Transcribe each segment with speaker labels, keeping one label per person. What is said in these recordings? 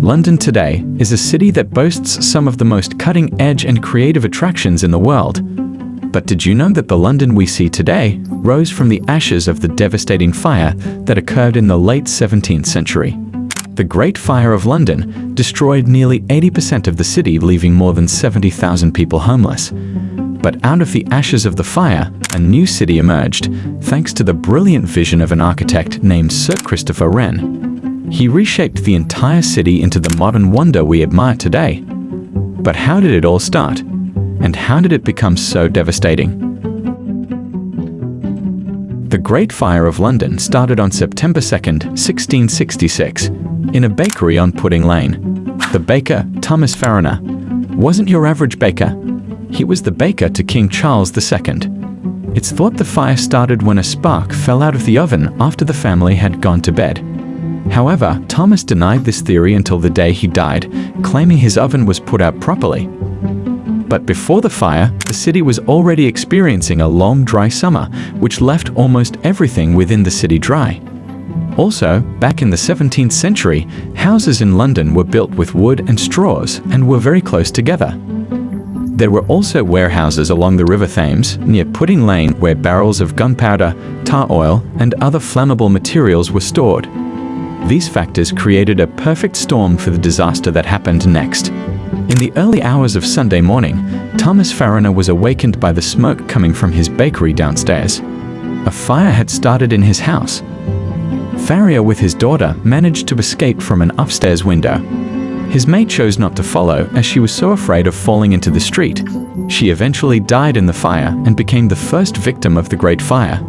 Speaker 1: London today is a city that boasts some of the most cutting-edge and creative attractions in the world. But did you know that the London we see today rose from the ashes of the devastating fire that occurred in the late 17th century? The Great Fire of London destroyed nearly 80% of the city, leaving more than 70,000 people homeless. But out of the ashes of the fire, a new city emerged, thanks to the brilliant vision of an architect named Sir Christopher Wren. He reshaped the entire city into the modern wonder we admire today. But how did it all start? And how did it become so devastating? The Great Fire of London started on September 2nd, 1666, in a bakery on Pudding Lane. The baker, Thomas Fariner, wasn't your average baker. He was the baker to King Charles II. It's thought the fire started when a spark fell out of the oven after the family had gone to bed. However, Thomas denied this theory until the day he died, claiming his oven was put out properly. But before the fire, the city was already experiencing a long, dry summer, which left almost everything within the city dry. Also, back in the 17th century, houses in London were built with wood and straws and were very close together. There were also warehouses along the River Thames, near Pudding Lane, where barrels of gunpowder, tar oil, and other flammable materials were stored. These factors created a perfect storm for the disaster that happened next. In the early hours of Sunday morning, Thomas Fariner was awakened by the smoke coming from his bakery downstairs. A fire had started in his house. Fariner, with his daughter, managed to escape from an upstairs window. His mate chose not to follow as she was so afraid of falling into the street. She eventually died in the fire and became the first victim of the Great Fire.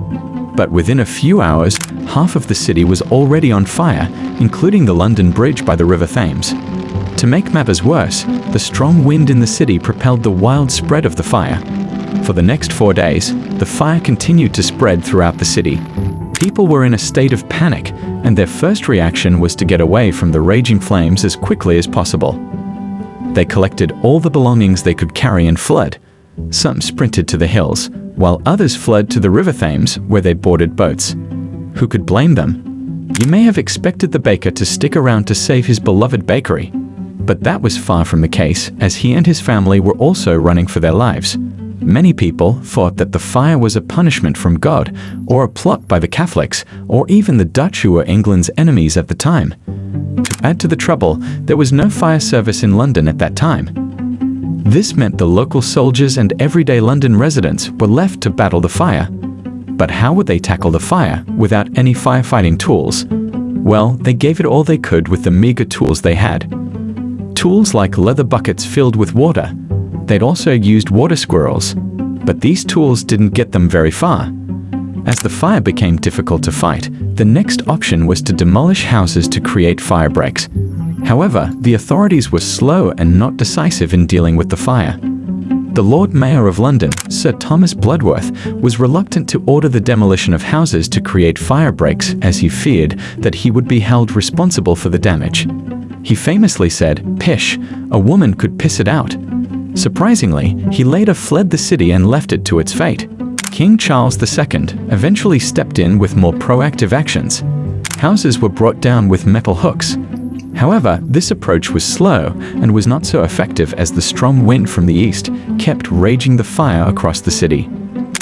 Speaker 1: But within a few hours, half of the city was already on fire, including the London Bridge by the River Thames. To make matters worse, the strong wind in the city propelled the wild spread of the fire. For the next 4 days, the fire continued to spread throughout the city. People were in a state of panic, and their first reaction was to get away from the raging flames as quickly as possible. They collected all the belongings they could carry and fled. Some sprinted to the hills, while others fled to the River Thames, where they boarded boats. Who could blame them? You may have expected the baker to stick around to save his beloved bakery. But that was far from the case, as he and his family were also running for their lives. Many people thought that the fire was a punishment from God, or a plot by the Catholics, or even the Dutch, who were England's enemies at the time. To add to the trouble, there was no fire service in London at that time. This meant the local soldiers and everyday London residents were left to battle the fire. But how would they tackle the fire without any firefighting tools? Well, they gave it all they could with the meager tools they had. Tools like leather buckets filled with water. They'd also used water squirrels, but these tools didn't get them very far. As the fire became difficult to fight, the next option was to demolish houses to create fire breaks. However, the authorities were slow and not decisive in dealing with the fire. The Lord Mayor of London, Sir Thomas Bloodworth, was reluctant to order the demolition of houses to create fire breaks, as he feared that he would be held responsible for the damage. He famously said, "Pish, a woman could piss it out." Surprisingly, he later fled the city and left it to its fate. King Charles II eventually stepped in with more proactive actions. Houses were brought down with metal hooks. However, this approach was slow and was not so effective, as the strong wind from the east kept raging the fire across the city.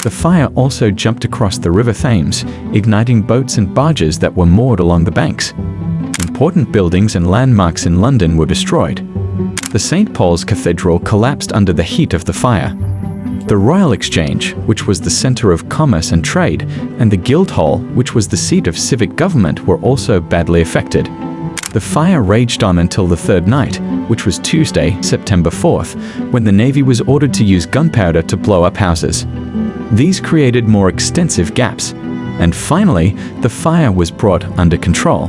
Speaker 1: The fire also jumped across the River Thames, igniting boats and barges that were moored along the banks. Important buildings and landmarks in London were destroyed. The St. Paul's Cathedral collapsed under the heat of the fire. The Royal Exchange, which was the center of commerce and trade, and the Guildhall, which was the seat of civic government, were also badly affected. The fire raged on until the third night, which was Tuesday, September 4th, when the Navy was ordered to use gunpowder to blow up houses. These created more extensive gaps. And finally, the fire was brought under control.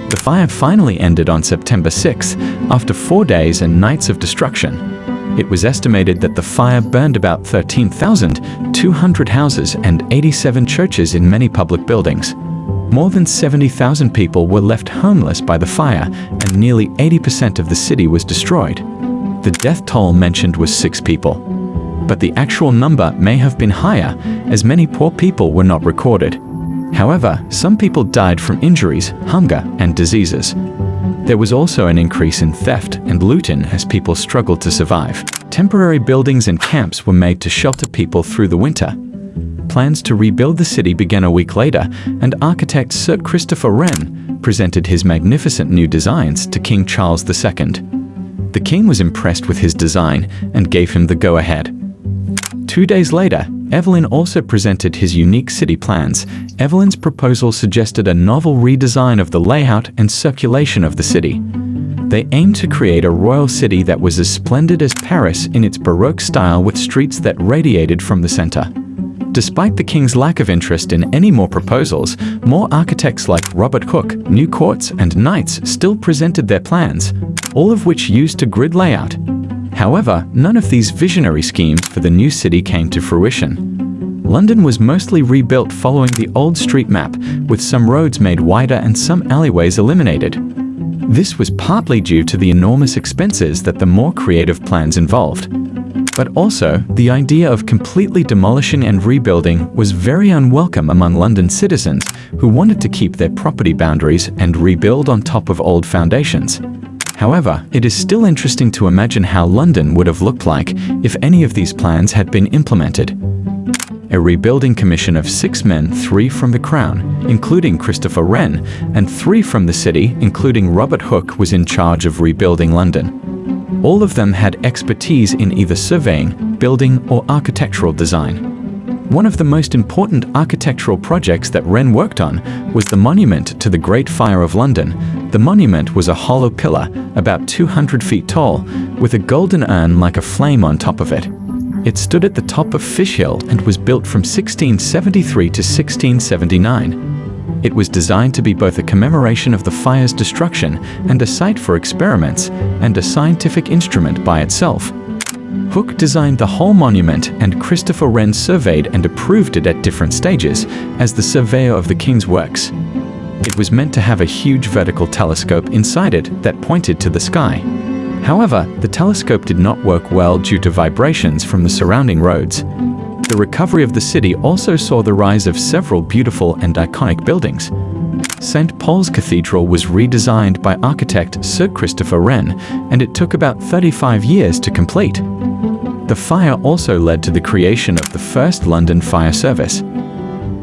Speaker 1: The fire finally ended on September 6th, after 4 days and nights of destruction. It was estimated that the fire burned about 13,200 houses and 87 churches in many public buildings. More than 70,000 people were left homeless by the fire, and nearly 80% of the city was destroyed. The death toll mentioned was 6 people. But the actual number may have been higher, as many poor people were not recorded. However, some people died from injuries, hunger, and diseases. There was also an increase in theft and looting as people struggled to survive. Temporary buildings and camps were made to shelter people through the winter. Plans to rebuild the city began a week later, and architect Sir Christopher Wren presented his magnificent new designs to King Charles II. The king was impressed with his design and gave him the go-ahead. 2 days later, Evelyn also presented his unique city plans. Evelyn's proposal suggested a novel redesign of the layout and circulation of the city. They aimed to create a royal city that was as splendid as Paris in its Baroque style, with streets that radiated from the center. Despite the king's lack of interest in any more proposals, more architects like Robert Hooke, New Courts, and Knights still presented their plans, all of which used a grid layout. However, none of these visionary schemes for the new city came to fruition. London was mostly rebuilt following the old street map, with some roads made wider and some alleyways eliminated. This was partly due to the enormous expenses that the more creative plans involved. But also, the idea of completely demolishing and rebuilding was very unwelcome among London citizens who wanted to keep their property boundaries and rebuild on top of old foundations. However, it is still interesting to imagine how London would have looked like if any of these plans had been implemented. A rebuilding commission of 6 men, 3 from the Crown, including Christopher Wren, and 3 from the city, including Robert Hooke, was in charge of rebuilding London. All of them had expertise in either surveying, building, or architectural design. One of the most important architectural projects that Wren worked on was the monument to the Great Fire of London. The monument was a hollow pillar, about 200 feet tall, with a golden urn like a flame on top of it. It stood at the top of Fish Hill and was built from 1673 to 1679. It was designed to be both a commemoration of the fire's destruction and a site for experiments, and a scientific instrument by itself. Hooke designed the whole monument, and Christopher Wren surveyed and approved it at different stages as the surveyor of the king's works. It was meant to have a huge vertical telescope inside it that pointed to the sky. However, the telescope did not work well due to vibrations from the surrounding roads. The recovery of the city also saw the rise of several beautiful and iconic buildings. St. Paul's Cathedral was redesigned by architect Sir Christopher Wren, and it took about 35 years to complete. The fire also led to the creation of the first London Fire Service.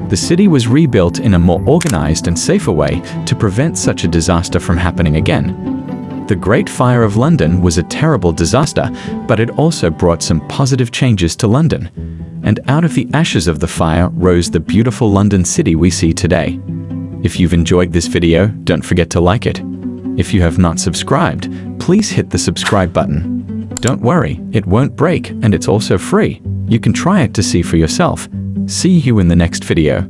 Speaker 1: The city was rebuilt in a more organized and safer way to prevent such a disaster from happening again. The Great Fire of London was a terrible disaster, but it also brought some positive changes to London. And out of the ashes of the fire rose the beautiful London city we see today. If you've enjoyed this video, don't forget to like it. If you have not subscribed, please hit the subscribe button. Don't worry, it won't break, and it's also free. You can try it to see for yourself. See you in the next video.